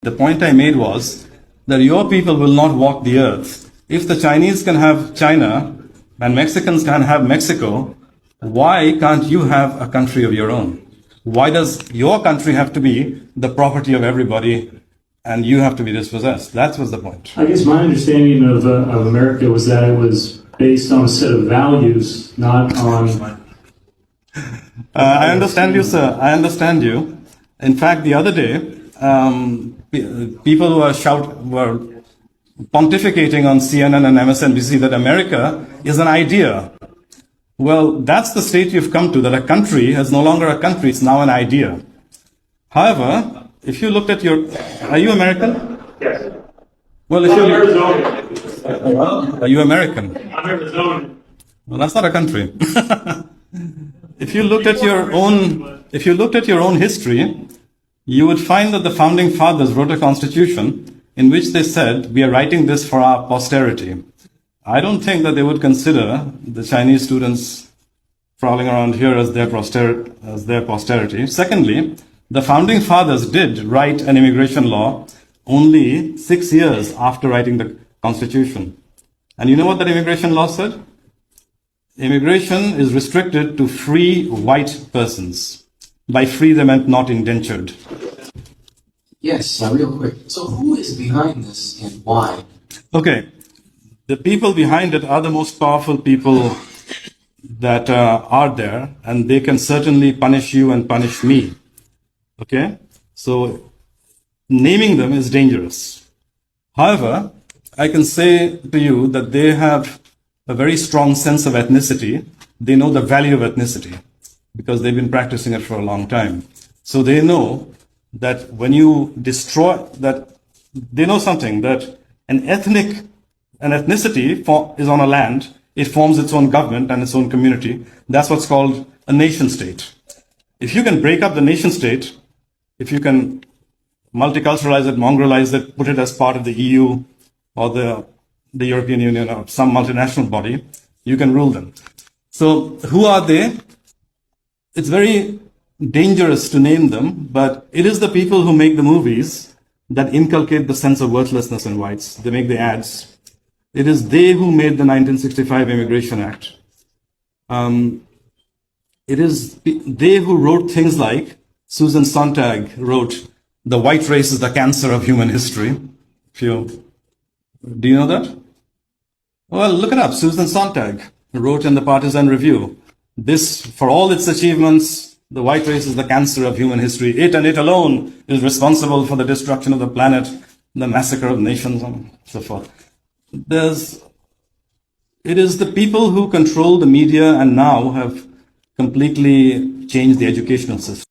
The point I made was that your people will not walk the earth. If the Chinese can have China and Mexicans can have Mexico, why can't you have a country of your own? Why does your country have to be the property of everybody and you have to be dispossessed? That was the point. I guess my understanding of America was that it was based on a set of values, not on... I understand you, sir. I understand you. In fact, the other day, people were pontificating on CNN and MSNBC that America is an idea. Well, that's the state you've come to, that a country is no longer a country, it's now an idea. However, if you looked at your... Are you American? Yes. Well, if I'm you... Arizona. Are you American? I'm Arizona. Well, that's not a country. If you looked at your own history, you would find that the founding fathers wrote a constitution in which they said, we are writing this for our posterity. I don't think that they would consider the Chinese students prowling around here as their posterity. Secondly, the founding fathers did write an immigration law only 6 years after writing the constitution. And you know what that immigration law said? Immigration is restricted to free white persons. By free, they meant not indentured. Yes, real quick. So who is behind this and why? Okay. The people behind it are the most powerful people that are there, and they can certainly punish you and punish me. Okay? So naming them is dangerous. However, I can say to you that they have a very strong sense of ethnicity. They know the value of ethnicity because they've been practicing it for a long time. So they know that when you destroy that, they know something, that an ethnicity is on a land, it forms its own government and its own community. That's what's called a nation state. If you can break up the nation state, if you can multiculturalize it, mongrelize it, put it as part of the EU or the European Union or some multinational body, you can rule them. So who are they? It's very dangerous to name them, but it is the people who make the movies that inculcate the sense of worthlessness in whites. They make the ads. It is they who made the 1965 Immigration Act. It is they who wrote things like Susan Sontag wrote, "The white race is the cancer of human history." Do you know that? Well, look it up. Susan Sontag wrote in the Partisan Review, this, for all its achievements, the white race is the cancer of human history. It and it alone is responsible for the destruction of the planet, the massacre of nations, and so forth. It is the people who control the media and now have completely changed the educational system.